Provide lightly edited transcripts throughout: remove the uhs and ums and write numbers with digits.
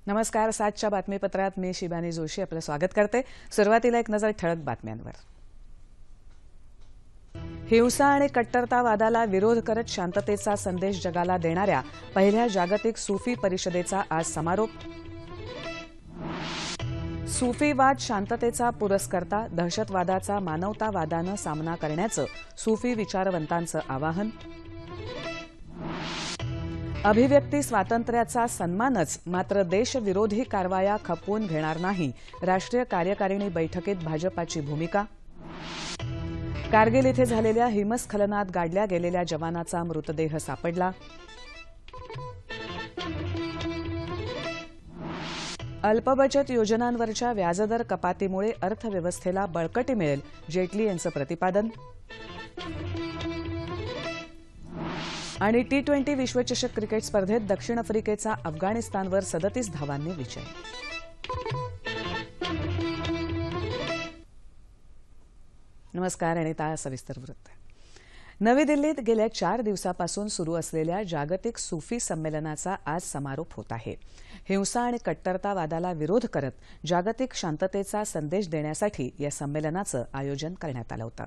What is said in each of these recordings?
नमस्कार. 7च्या बातमीपत्रात मी शिबानी जोशी आपलं स्वागत करते. सुरुवातीला एक नजर ठळक बातम्यांवर. हिंसा आणि कट्टरतावादाला विरोध करत शांततेचा संदेश जगाला देणाऱ्या पहिल्या जागतिक सूफी परिषदेचा आज समारोप. सूफीवाद शांततेचा पुरस्कर्ता, दहशतवादाचा मानवतावादानं सामना करण्याचं सूफी विचारवंतांचं आवाहन. अभिव्यक्ती स्वातंत्र्याचा सन्मानच, मात्र देशविरोधी कारवाया खपवून घेणार नाही, राष्ट्रीय कार्यकारिणी बैठकीत भाजपाची भूमिका. कारगिल इथे झालेल्या हिमस्खलनात गाडल्या गेलेल्या जवानाचा मृतदेह सापडला. अल्पबचत योजनांवरच्या व्याजदर कपातीमुळे अर्थव्यवस्थेला बळकटी मिळेल, जेटली यांचं प्रतिपादन. आणि T20 विश्वचषक क्रिकेट स्पर्धेत दक्षिण आफ्रिकेचा अफगाणिस्तानवर 37 धावांनी विजय. नमस्कार आणि आता सविस्तर वृत्त. नवी दिल्लीत गेल्या 4 दिवसापासून सुरू असलेल्या जागतिक सूफी संमेलनाचा आज समारोप होत आहे. हिंसा आणि कट्टरतावादाला विरोध करत जागतिक शांततेचा संदेश देण्यासाठी या संमेलनाचं आयोजन करण्यात आलं होतं.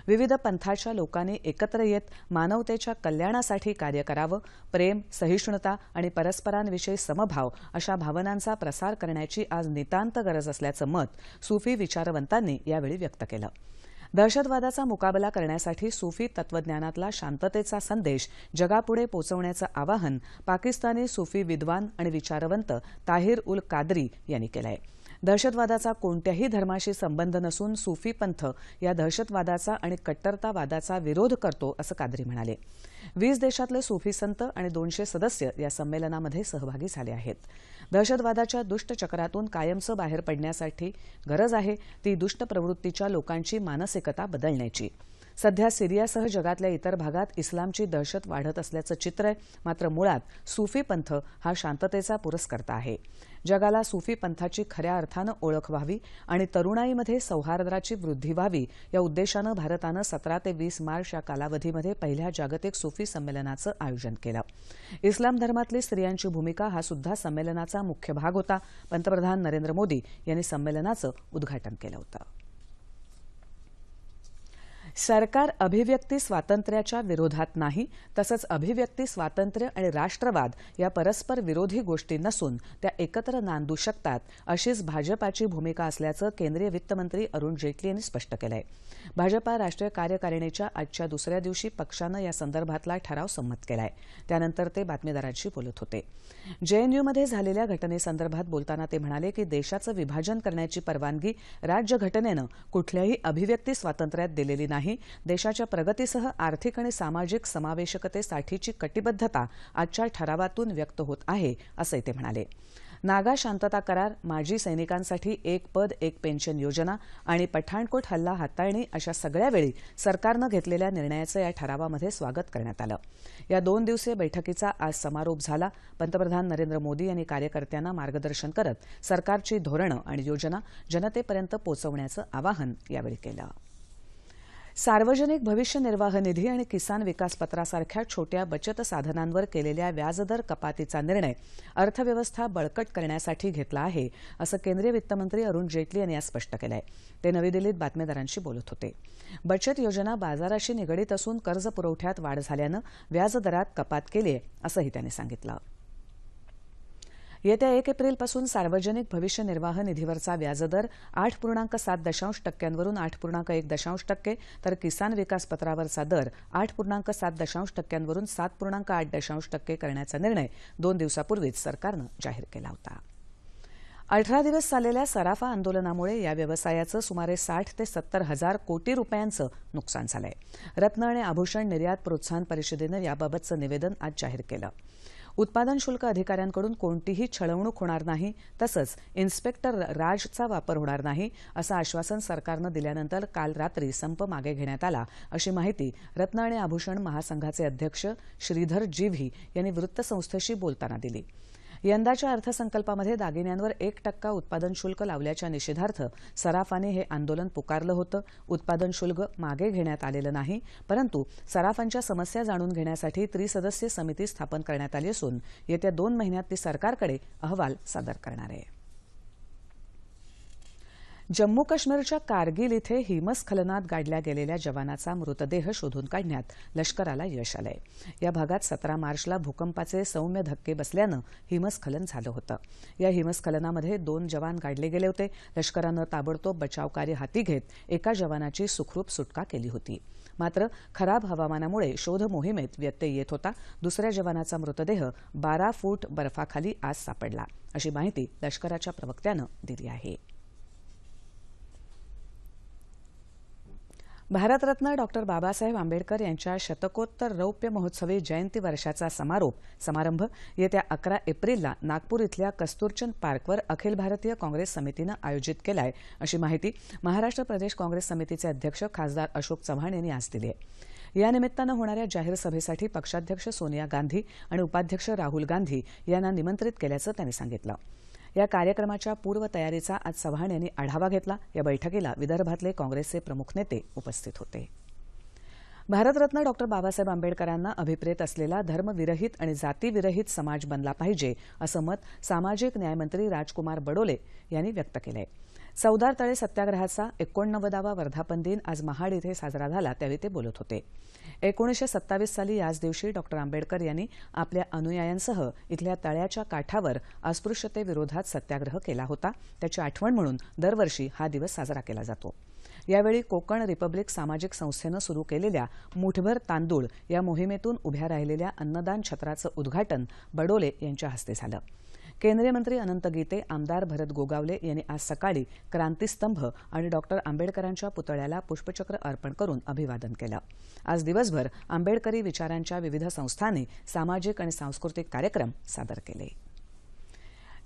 विविध पंथाच्या लोकांनी एकत्र येत मानवतेच्या कल्याणासाठी कार्य करावं, प्रेम, सहिष्णुता आणि परस्परांविषयी समभाव अशा भावनांचा प्रसार करण्याची आज नितांत गरज असल्याचं मत सूफी विचारवंतांनी यावेळी व्यक्त केलं. दहशतवादाचा मुकाबला करण्यासाठी सूफी तत्वज्ञानातला शांततेचा संदेश जगापुढे पोचवण्याचं आवाहन पाकिस्तानी सूफी विद्वान आणि विचारवंत ताहिर उल कादरी यांनी केलं आहे. दहशतवादाचा कोणत्याही धर्माशी संबंध नसून सूफी पंथ या दहशतवादाचा आणि कट्टरतावादाचा विरोध करतो, असं कादरी म्हणाले. 20 देशातले सूफी संत आणि 200 सदस्य या संमेलनामध्ये सहभागी झाले आहेत. दहशतवादाच्या दुष्ट चक्रातून कायमचं बाहेर पडण्यासाठी गरज आहे ती दुष्ट प्रवृत्तीच्या लोकांची मानसिकता बदलण्याची. सध्या सिरियासह जगातल्या इतर भागात इस्लामची दहशत वाढत असल्याचं चित्र आहे, मात्र मुळात सूफी पंथ हा शांततेचा पुरस्कर्ता आहे. जगाला सूफी पंथाची खऱ्या अर्थानं ओळख व्हावी आणि तरुणाईमध्ये सौहार्दाची वृद्धी व्हावी या उद्देशानं भारतानं 17 ते 20 मार्च या कालावधीमध्ये पहिल्या जागतिक सूफी संमेलनाचं आयोजन केलं. इस्लाम धर्मातली स्त्रियांची भूमिका हा सुद्धा संमेलनाचा मुख्य भाग होता. पंतप्रधान नरेंद्र मोदी यांनी संमेलनाचं उद्घाटन केलं होतं. सरकार अभिव्यक्ती स्वातंत्र्याच्या विरोधात नाही, तसंच अभिव्यक्ती स्वातंत्र्य आणि राष्ट्रवाद या परस्पर विरोधी गोष्टी नसून त्या एकत्र नांदू शकतात, अशीच भाजपाची भूमिका असल्याचं केंद्रीय वित्तमंत्री अरुण जेटली यांनी स्पष्ट केलं आहे. भाजपा राष्ट्रीय कार्यकारिणीच्या आजच्या दुसऱ्या दिवशी पक्षानं या संदर्भातला ठराव संमत केला आहे. त्यानंतर ते बातमीदारांशी बोलत होते. JNUमध्ये झालेल्या घटनेसंदर्भात बोलताना ते म्हणाले की देशाचं विभाजन करण्याची परवानगी राज्यघटनेनं कुठल्याही अभिव्यक्ती स्वातंत्र्यात दिलेली नाही. देशाच्या प्रगतीसह आर्थिक आणि सामाजिक समावेशकतेसाठीची कटिबद्धता आजच्या ठरावातून व्यक्त होत आहे, असंही ते म्हणाले. नागा शांतता करार, माजी सैनिकांसाठी एक पद एक पेन्शन योजना आणि पठाणकोट हल्ला हाताळणी अशा सगळ्या वेळी सरकारनं घेतलेल्या निर्णयाचं या ठरावामध्ये स्वागत करण्यात आलं. या 2 दिवसीय बैठकीचा आज समारोप झाला. पंतप्रधान नरेंद्र मोदी यांनी कार्यकर्त्यांना मार्गदर्शन करत सरकारची धोरणं आणि योजना जनतेपर्यंत पोहोचवण्याचं आवाहन यावेळी केलं. सार्वजनिक भविष्य निर्वाह निधी आणि किसान विकास पत्रासारख्या छोट्या बचत साधनांवर केलेल्या व्याजदर कपातीचा निर्णय अर्थव्यवस्था बळकट करण्यासाठी घेतला आहे, असं केंद्रीय वित्तमंत्री अरुण जेटली यांनी आज स्पष्ट केलं आहे. ते नवी दिल्लीत बातमीदारांशी बोलत होते. बचत योजना बाजाराशी निगडीत असून कर्ज पुरवठ्यात वाढ झाल्यानं व्याजदरात कपात केली आहे, असंही त्यांनी सांगितलं. येत्या 1 एप्रिलपासून सार्वजनिक भविष्य निर्वाह निधीवरचा व्याजदर 8.7% वरून 8.1% तर किसान विकास पत्रावरचा दर 8.7% वरून 7.8% करण्याचा निर्णय 2 दिवसापूर्वीच सरकारनं जाहीर केला होता. 18 दिवस चाललेल्या सराफा आंदोलनामुळे या व्यवसायाचं सुमारे 60 ते 70 हजार कोटी रुपयांचं नुकसान झालंय. रत्न आणि आभूषण निर्यात प्रोत्साहन परिषदेनं याबाबतचं निवेदन आज जाहीर केलं. उत्पादन शुल्क अधिकाऱ्यांकडून कोणतीही छळवणूक होणार नाही, तसंच इन्स्पेक्टर राजचा वापर होणार नाही, असं आश्वासन सरकारनं दिल्यानंतर काल रात्री संप मागे घेण्यात आला, अशी माहिती रत्न आणि आभूषण महासंघाचे अध्यक्ष श्रीधर जीव्ही यांनी वृत्तसंस्थेशी बोलताना दिली. यंदाच्या अर्थसंकल्पामध्ये दागिन्यांवर 1% उत्पादन शुल्क लावल्याच्या निषेधार्थ सराफाने हे आंदोलन पुकारलं होतं. उत्पादन शुल्क मागे घेण्यात आलेलं नाही, परंतु सराफांच्या समस्या जाणून घेण्यासाठी त्रिसदस्यीय समिती स्थापन करण्यात आली असून येत्या 2 महिन्यात ती सरकारकडे अहवाल सादर करणार आहे. जम्मू काश्मीरच्या कारगिल इथे हिमस्खलनात गाडल्या गेलेल्या जवानाचा मृतदेह शोधून काढण्यात लष्कराला यश आलंय. या भागात 17 मार्चला भूकंपाचे सौम्य धक्के बसल्यानं हिमस्खलन झालं होतं. या हिमस्खलनामध्ये 2 जवान गाडले गेले होते. लष्करानं ताबडतोब बचावकार्य हाती घेत एका जवानाची सुखरूप सुटका केली होती. मात्र खराब हवामानामुळे शोध मोहिमेत व्यत्यय येत होता. दुसऱ्या जवानाचा मृतदेह 12 फूट बर्फाखाली आज सापडला, अशी माहिती लष्कराच्या प्रवक्त्यानं दिली आहे. भारतरत्न डॉ. बाबासाहेब आंबेडकर यांच्या शतकोत्तर रौप्य महोत्सवी जयंती वर्षाचा समारंभ येत्या 11 एप्रिलला नागपूर इथल्या कस्तुरचंद पार्कवर अखिल भारतीय काँग्रेस समितीनं आयोजित केलाय, अशी माहिती महाराष्ट्र प्रदेश काँग्रेस समितीचे अध्यक्ष खासदार अशोक चव्हाण यांनी आज दिली आहे. या निमित्तानं होणाऱ्या जाहीर सभेसाठी पक्षाध्यक्ष सोनिया गांधी आणि उपाध्यक्ष राहुल गांधी यांना निमंत्रित केल्याचं त्यांनी सांगितलं. या कार्यक्रमाच्या पूर्वतयारीचा आज चव्हाण यांनी आढावा घेतला. या बैठकीला विदर्भातले काँग्रेसचे प्रमुख नेते उपस्थित होते. भारतरत्न डॉ. बाबासाहेब आंबेडकरांना अभिप्रेत असलेला धर्मविरहित आणि जातीविरहित समाज बनला पाहिजे, असं मत सामाजिक न्यायमंत्री राजकुमार बडोले यांनी व्यक्त केलं आहे. चौदार तळे सत्याग्रहाचा 89वा वर्धापन दिन आज महाड इथे साजरा झाला, त्यावेळी ते बोलत होते. 1927 साली याच दिवशी डॉ. आंबेडकर यांनी आपल्या अनुयायांसह इथल्या तळ्याच्या काठावर अस्पृश्यतेविरोधात सत्याग्रह केला होता. त्याची आठवण म्हणून दरवर्षी हा दिवस साजरा केला जातो. यावेळी कोकण रिपब्लिक सामाजिक संस्थेनं सुरू केलेल्या मुठभर तांदूळ या मोहिमेतून उभ्या राहिलेल्या अन्नदान छत्राचं उद्घाटन बडोले यांच्या हस्ते झालं. केंद्रीय मंत्री अनंत गीते, आमदार भरत गोगावले यांनी आज सकाळी क्रांतीस्तंभ आणि डॉ. आंबेडकरांच्या पुतळ्याला पुष्पचक्र अर्पण करून अभिवादन केलं. आज दिवसभर आंबेडकरी विचारांच्या विविध संस्थांनी सामाजिक आणि सांस्कृतिक कार्यक्रम सादर केले.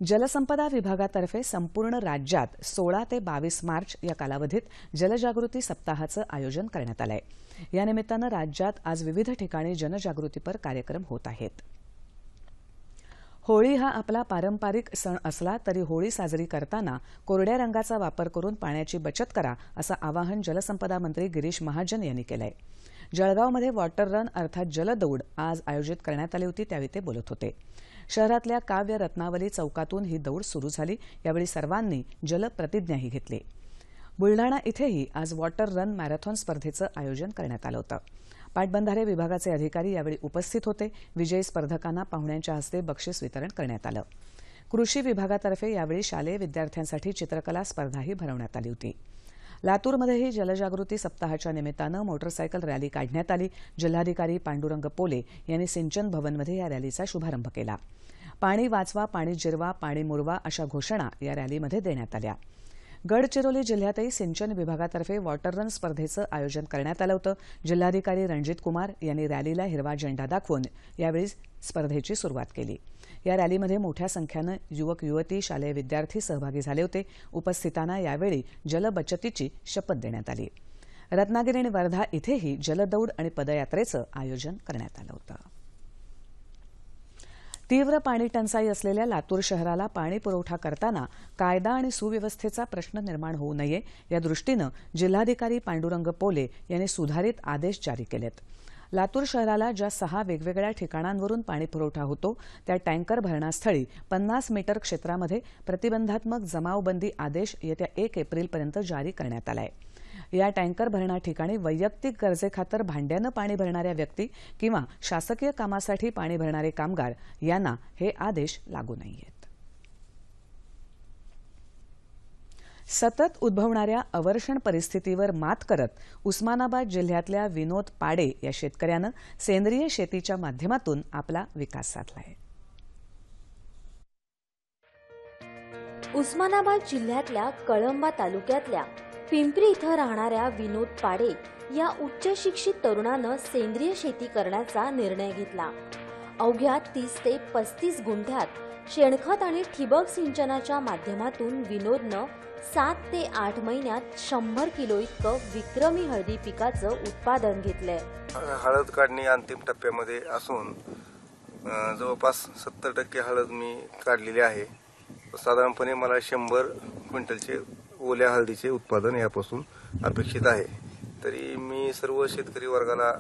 जलसंपदा विभागातर्फे संपूर्ण राज्यात 16 ते 22 मार्च या कालावधीत जलजागृती सप्ताहाचं आयोजन करण्यात आलं आहे. या निमित्तानं राज्यात आज विविध ठिकाणी जनजागृतीपर कार्यक्रम होत आहेत. होळी हा आपला पारंपरिक सण असला तरी होळी साजरी करताना कोरड्या रंगाचा वापर करून पाण्याची बचत करा, असं आवाहन जलसंपदा मंत्री गिरीश महाजन यांनी केलं आहे. जळगावमध्ये वॉटर रन अर्थात जलदौड आज आयोजित करण्यात आली होती, त्यावेळी ते बोलत होते. शहरातल्या काव्य रत्नावली चौकातून ही दौड सुरू झाली. यावेळी सर्वांनी जलप्रतिज्ञाही घेतली. बुलढाणा इथेही आज वॉटर रन मॅरेथॉन स्पर्धेचं आयोजन करण्यात आलं होतं. पाटबंधारे विभागाचे अधिकारी यावेळी उपस्थित होते. विजयी स्पर्धकांना पाहुण्यांच्या हस्ते बक्षीस वितरण करण्यात आलं. कृषी विभागातर्फे यावेळी शालेय विद्यार्थ्यांसाठी चित्रकला स्पर्धाही भरवण्यात आली होती. लातूरमध्येही जलजागृती सप्ताहाच्या निमित्तानं मोटरसायकल रॅली काढण्यात आली. जिल्हाधिकारी पांडुरंग पोले यांनी सिंचन भवनमध्ये या रॅलीचा शुभारंभ केला. पाणी वाचवा, पाणी जिरवा, पाणी मुरवा अशा घोषणा या रॅलीमध्ये देण्यात आल्या. गडचिरोली जिल्ह्यातही सिंचन विभागातर्फे वॉटर रन स्पर्धेचं आयोजन करण्यात आलं होतं. जिल्हाधिकारी रणजित कुमार यांनी रॅलीला हिरवा झेंडा दाखवून यावेळी स्पर्धेची सुरुवात केली. या रॅलीमध्ये मोठ्या संख्येनं युवक युवती, शालेय विद्यार्थी सहभागी झाले होते. उपस्थितांना यावेळी जलबचतीची शपथ देण्यात आली. रत्नागिरी आणि वर्धा इथेही जलदौड आणि पदयात्रेचं आयोजन करण्यात आलं होतं. तीव्र पाणी टंचाई असलेल्या लातूर शहराला पाणी पुरवठा करताना कायदा आणि सुव्यवस्थेचा प्रश्न निर्माण होऊ नये या दृष्टीनं जिल्हाधिकारी पांडुरंग पोले यांनी सुधारित आदेश जारी केलेत. लातूर शहराला ज्या 6 वेगवेगळ्या ठिकाणांवरून पाणी पुरवठा होतो त्या टँकर भरणास्थळी 50 मीटर क्षेत्रामध्ये प्रतिबंधात्मक जमावबंदी आदेश येत्या 1 एप्रिलपर्यंत जारी करण्यात आला आहे. या टँकर भरणा ठिकाणी वैयक्तिक गरजेखातर भांड्यानं पाणी भरणाऱ्या व्यक्ती किंवा शासकीय कामासाठी पाणी भरणारे कामगार यांना हे आदेश लागू नाहीयेत. सतत उद्भवणाऱ्या अवर्षण परिस्थितीवर मात करत उस्मानाबाद जिल्ह्यातल्या विनोद पाडे या शेतकऱ्यानं सेंद्रिय शेतीच्या माध्यमातून आपला विकास साधला आहे. उस्मानाबाद जिल्ह्यातल्या कळंबा तालुक्यातल्या पिंपरी इथं राहणाऱ्या विनोद पाडे या उच्च शिक्षित तरुणानं सेंद्रिय शेती करण्याचा निर्णय घेतला. अवघ्या 30 ते 35 गुंठ्यात शेणखत आणि ठिबक सिंचनाच्या माध्यमातून विनोदनं 7 ते 8 महिन्यात 100 किलो इतकं विक्रमी हळदी पिकाचं उत्पादन घेतलंय. हळद काढणी अंतिम टप्प्यामध्ये असून जवळपास 70% हळद मी काढलेली आहे. साधारणपणे मला 100 क्विंटलचे ओल्या हळदीचे उत्पादन यापासून अपेक्षित आहे. तरी मी सर्व शेतकरी वर्गाला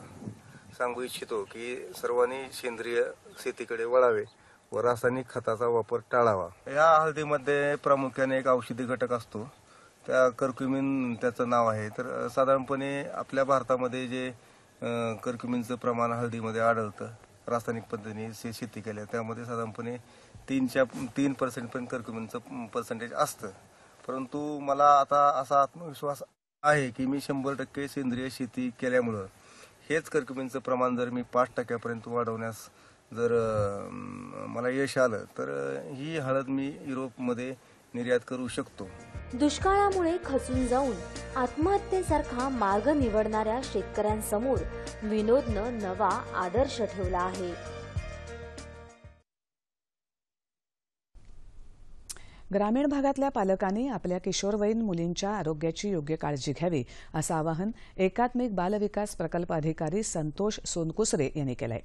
सांगू इच्छितो की सर्वांनी सेंद्रिय शेतीकडे वळावे व रासायनिक खताचा वापर टाळावा. या हळदीमध्ये प्रामुख्याने एक औषधी घटक असतो, त्या कर्क्युमिन त्याचं नाव आहे. तर साधारणपणे आपल्या भारतामध्ये जे कर्क्युमिनचं प्रमाण हळदीमध्ये आढळतं रासायनिक पद्धतीने शेती केल्या त्यामध्ये साधारणपणे 3% पण कर्क्युमिनचं पर्सेंटेज असतं. परंतु मला आता असा आत्मविश्वास आहे की मी 100% सेंद्रिय शेती केल्यामुळं हेच कर्क्युमिनचं प्रमाण जर मी 5% वाढवण्यास जर मला यश आलं तर ही हळद मी युरोपमध्ये निर्यात करू शकतो. दुष्काळामुळे खचून जाऊन आत्महत्येसारखा मार्ग निवडणाऱ्या शेतकऱ्यांसमोर विनोदनं नवा आदर्श ठेवला आहे. ग्रामीण भागातल्या पालकांनी आपल्या किशोरवयीन मुलींच्या आरोग्याची योग्य काळजी घ्यावी असं आवाहन एकात्मिक बालविकास प्रकल्प अधिकारी संतोष सोनकुसरे यांनी केलंय.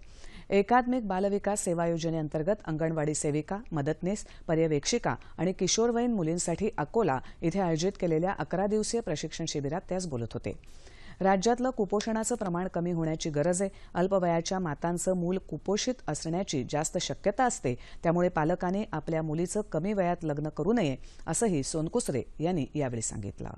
एकात्मिक बालविकास सेवा योजनेअंतर्गत अंगणवाडी सेविका, मदतनीस, पर्यवेक्षिका आणि किशोरवयीन मुलींसाठी अकोला इथे आयोजित केलेल्या 11 दिवसीय प्रशिक्षण शिबिरात ते आज बोलत होते. राज्यातलं कुपोषणाचं प्रमाण कमी होण्याची गरज आहे. अल्पवयाच्या मातांचं मूल कुपोषित असण्याची जास्त शक्यता असते. त्यामुळे पालकांनी आपल्या मुलीचं कमी वयात लग्न करू नये असंही सोनकुसरे यांनी यावेळी सांगितलं.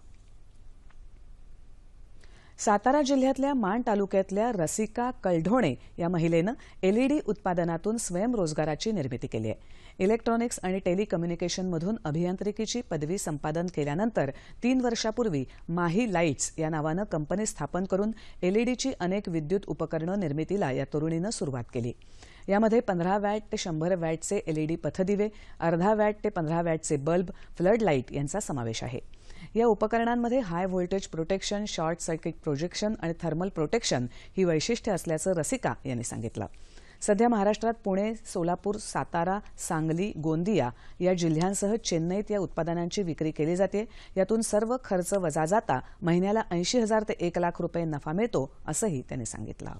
सातारा जिल्ह्यातल्या माण तालुक्यातल्या रसिका कलढोणे या महिलेनं एलईडी उत्पादनातून स्वयंरोजगाराची निर्मिती केली आहे. इलेक्ट्रॉनिक्स आणि टेलिकम्युनिकेशनमधून अभियांत्रिकीची पदवी संपादन केल्यानंतर 3 वर्षापूर्वी माही लाईट्स या नावानं कंपनी स्थापन करून एलईडीची अनेक विद्युत उपकरणं निर्मितीला या तरुणीनं सुरुवात केली. यामध्ये 15 वॅट ते 100 वॅटचे एलईडी पथदिवे, अर्धा वॅट ते 15 वॅटचे बल्ब, फ्लड लाईट यांचा समावेश आहे. या उपकरणांमध्ये high voltage protection, short circuit projection आणि थर्मल प्रोटेक्शन ही वैशिष्ट्ये असल्याचं रसिका यांनी सांगितलं. सध्या महाराष्ट्रात पुणे, सोलापूर, सातारा, सांगली, गोंदिया या जिल्ह्यांसह चेन्नईत या उत्पादनांची विक्री केली जाते. यातून सर्व खर्च वजा जाता महिन्याला 80,000 ते 1 लाख रुपये नफा मिळतो असंही त्यांनी सांगितलं.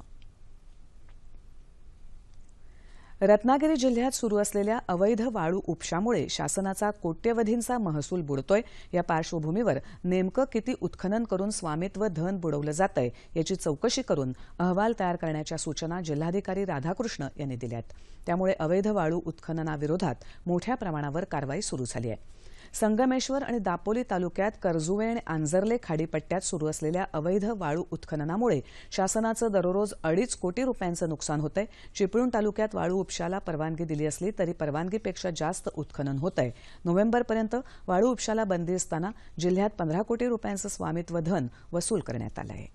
रत्नागिरी जिल्ह्यात सुरू असलेल्या अवैध वाळू उपशामुळे शासनाचा कोट्यवधींचा महसूल बुडतोय. या पार्श्वभूमीवर नेमकं किती उत्खनन करून स्वामित्व धन बुडवलं जातंय याची चौकशी करून अहवाल तयार करण्याच्या सूचना जिल्हाधिकारी राधाकृष्ण यांनी दिल्यात. त्यामुळे अवैध वाळू उत्खननाविरोधात मोठ्या प्रमाणावर कारवाई सुरू झाली आहे. संगमेश्वर आणि दापोली तालुक्यात करजुवे आणि आंजर्ले खाडीपट्ट्यात सुरू असलेल्या अवैध वाळू उत्खननामुळे शासनाचं दररोज 2.5 कोटी रुपयांचं नुकसान होतंय. चिपळूण तालुक्यात वाळू उपशाला परवानगी दिली असली तरी परवानगीपेक्षा जास्त उत्खनन होतंय. नोव्हेंबरपर्यंत वाळू उपशाला बंदी असताना जिल्ह्यात 15 कोटी रुपयांचं स्वामित्व धन वसूल करण्यात आलं आहे.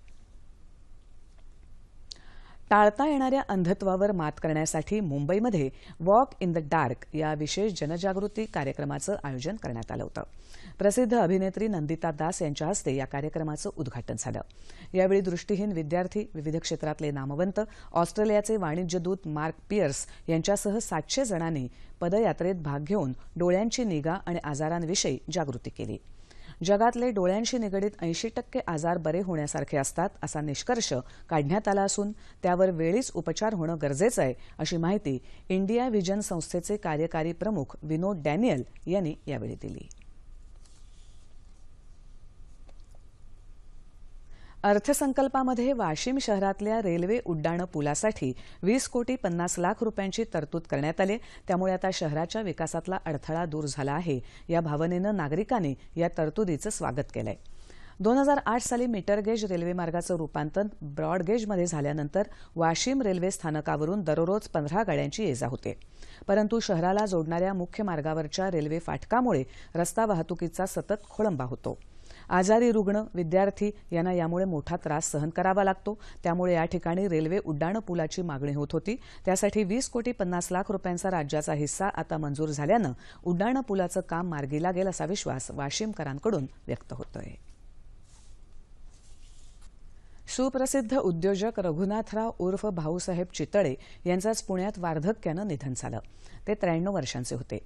टाळता येणाऱ्या अंधत्वावर मात करण्यासाठी मुंबईमध्ये वॉक इन द डार्क या विशेष जनजागृती कार्यक्रमाचं आयोजन करण्यात आलं होतं. प्रसिद्ध अभिनेत्री नंदिता दास यांच्या हस्ते या कार्यक्रमाचं उद्घाटन झालं. यावेळी दृष्टीहीन विद्यार्थी, विविध क्षेत्रातले नामवंत, ऑस्ट्रेलियाचे वाणिज्यदूत मार्क पियर्स यांच्यासह 700 जणांनी पदयात्रेत भाग घेऊन डोळ्यांची निगा आणि आजारांविषयी जागृती केली. जगातले डोळ्यांशी निगडीत 80% आजार बरे होण्यासारखे असतात असा निष्कर्ष काढण्यात आला असून त्यावर वेळीच उपचार होणं गरजेचं आहे अशी माहिती इंडिया व्हिजन संस्थेचे कार्यकारी प्रमुख विनोद डॅनियल यांनी यावेळी दिली. अर्थसंकल्पामध्ये वाशिम शहरातल्या रेल्वे उड्डाण पुलासाठी 20 कोटी 50 लाख रुपयांची तरतूद करण्यात आली. त्यामुळे आता शहराच्या विकासातला अडथळा दूर झाला आहे या भावनेनं नागरिकांनी या तरतुदीचं स्वागत केलंय. 2008 साली मीटर गेज रेल्वे मार्गाचं रूपांतर ब्रॉडगेजमध्ये झाल्यानंतर वाशिम रेल्वे स्थानकावरून दररोज 15 गाड्यांची ये-जा होते. परंतु शहराला जोडणाऱ्या मुख्य मार्गावरच्या रेल्वे फाटकामुळे रस्ता वाहतुकीचा सतत खोळंबा होतो. आजारी रुग्ण, विद्यार्थी यांना यामुळे मोठा त्रास सहन करावा लागतो. त्यामुळे या ठिकाणी रेल्वे उड्डाण पुलाची मागणी होत होती. त्यासाठी 20 कोटी 50 लाख रुपयांचा राज्याचा हिस्सा आता मंजूर झाल्यानं उड्डाण पुलाचं काम मार्गी लागेल असा विश्वास वाशिमकरांकडून व्यक्त होतोय. सुप्रसिद्ध उद्योजक रघुनाथराव उर्फ भाऊसाहेब चितळे यांचं आज पुण्यात वार्धक्यानं निधन झालं. ते 93 वर्षांचे होते.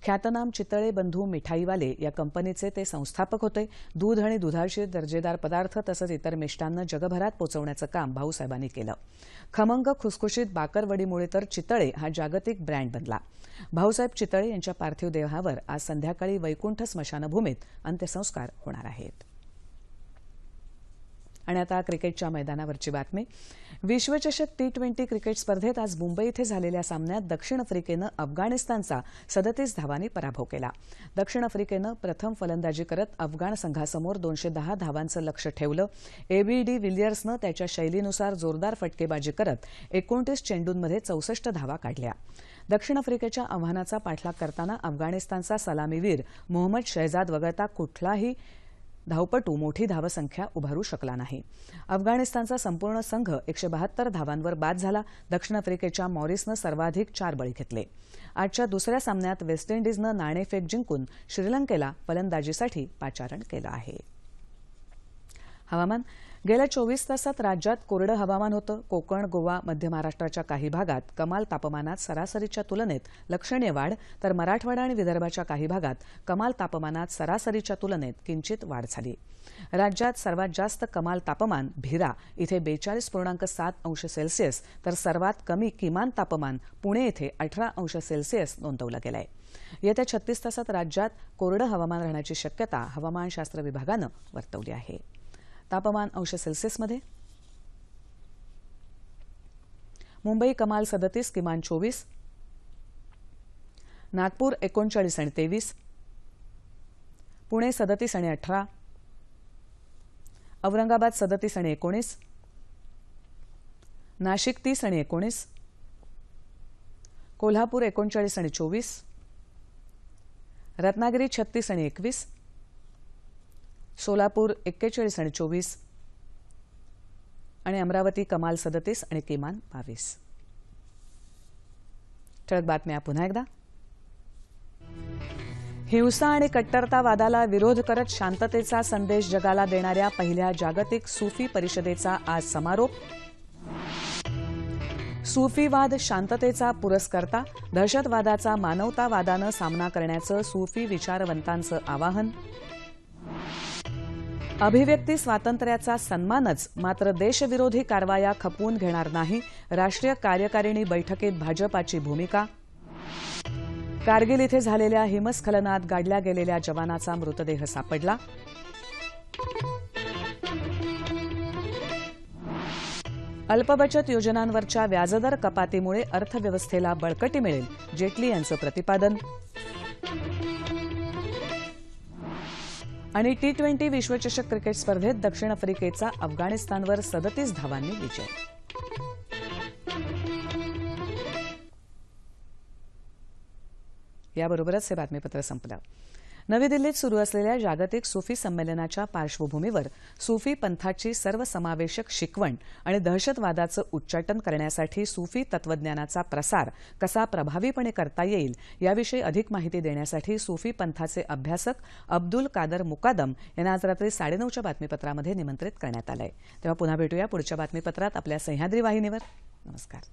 ख्यातनाम चितळे बंधू मिठाईवाले या कंपनीचे ते संस्थापक होते. दूध आणि दुधाचे दर्जेदार पदार्थ तसंच इतर मिष्टान्न जगभरात पोचवण्याचं काम भाऊसाहेबांनी केलं. खमंग खुसखुशीत बाकरवडीमुळे तर चितळे हा जागतिक ब्रँड बनला. भाऊसाहेब चितळे यांच्या पार्थिव देहावर आज संध्याकाळी वैकुंठ स्मशानभूमीत अंत्यसंस्कार होणार आहेत. आणि आता क्रिकेटच्या मैदानावरची बातमी. विश्वचषक T20 क्रिकेट स्पर्धेत आज मुंबई इथे झालेल्या सामन्यात दक्षिण आफ्रिकेनं अफगाणिस्तानचा 37 धावांनी पराभव केला. दक्षिण आफ्रिकेनं प्रथम फलंदाजी करत अफगाण संघासमोर 210 धावांचं लक्ष्य ठेवलं. AB डी विलियर्सनं त्याच्या शैलीनुसार जोरदार फटकेबाजी करत 29 चेंडूंमध्ये 64 धावा काढल्या. दक्षिण आफ्रिकेच्या आव्हानाचा पाठलाग करताना अफगाणिस्तानचा सलामीवीर मोहम्मद शहजाद वगळता कुठलाही धावपटू मोठी धावसंख्या उभारू शकला नाही. अफगाणिस्तानचा संपूर्ण संघ 172 धावांवर बाद झाला. दक्षिण आफ्रिकेच्या मॉरिसनं सर्वाधिक 4 बळी घेतले. आजच्या दुसऱ्या सामन्यात वेस्ट इंडिजनं नाणेफेक जिंकून श्रीलंकेला फलंदाजीसाठी पाचारण केलं आहे. हवामान. गेल्या 24 तासात राज्यात कोरडं हवामान होतं. कोकण, गोवा, मध्य महाराष्ट्राच्या काही भागात कमाल तापमानात सरासरीच्या तुलनेत लक्षणीय वाढ, तर मराठवाडा आणि विदर्भाच्या काही भागात कमाल तापमानात सरासरीच्या तुलनेत किंचित वाढ झाली. राज्यात सर्वात जास्त कमाल तापमान भिरा इथे 42.7 अंश सेल्सिअस तर सर्वात कमी किमान तापमान पुणे इथे 18 अंश सेल्सिअस नोंदवलं गेलंय. येत्या 36 तासात राज्यात कोरडं हवामान राहण्याची शक्यता हवामानशास्त्र विभागानं वर्तवली आहे. तापमान अंश सेल्सिअसमध्ये मुंबई कमाल 37, किमान 24, नागपूर 39 आणि 23, पुणे 37 आणि 18, औरंगाबाद 37 आणि 19, नाशिक 30 आणि 19, कोल्हापूर 39 आणि 24, रत्नागिरी 36 आणि 21, सोलापूर 41 आणि 24 आणि अमरावती कमाल 37 आणि किमान 22. ठळक बातम्या पुन्हा एकदा. हिंसा आणि कट्टरतावादाला विरोध करत शांततेचा संदेश जगाला देणाऱ्या पहिल्या जागतिक सूफी परिषदेचा आज समारोप. सूफीवाद शांततेचा पुरस्कर्ता, दहशतवादाचा मानवतावादानं सामना करण्याचं सूफी विचारवंतांचं आवाहन. अभिव्यक्ती स्वातंत्र्याचा सन्मानच, मात्र देशविरोधी कारवाया खपवून घेणार नाही, राष्ट्रीय कार्यकारिणी बैठकीत भाजपाची भूमिका. कारगिल इथे झालेल्या हिमस्खलनात गाडल्या गेलेल्या जवानाचा मृतदेह सापडला. अल्पबचत योजनांवरच्या व्याजदर कपातीमुळे अर्थव्यवस्थेला बळकटी मिळेल, जेटली यांचं प्रतिपादन. आणि T20 विश्वचषक क्रिकेट स्पर्धेत दक्षिण आफ्रिकेचा अफगाणिस्तानवर 37 धावांनी विजय. याबरोबरच हे बातमीपत्र संपलं. नवी दिल्लीत सुरू असलेल्या जागतिक सूफी संमेलनाच्या पार्श्वभूमीवर सूफी पंथाची सर्वसमावेशक शिकवण आणि दहशतवादाचं उच्चाटन करण्यासाठी सूफी तत्वज्ञानाचा प्रसार कसा प्रभावीपणे करता येईल याविषयी अधिक माहिती देण्यासाठी सूफी पंथाचे अभ्यासक अब्दुल कादर मुकादम यांना आज रात्री 9:30च्या बातमीपत्रामध्ये निमंत्रित करण्यात आलंय. तेव्हा पुन्हा भेटूया पुढच्या बातमीपत्रात आपल्या सह्याद्री वाहिनीवर. नमस्कार.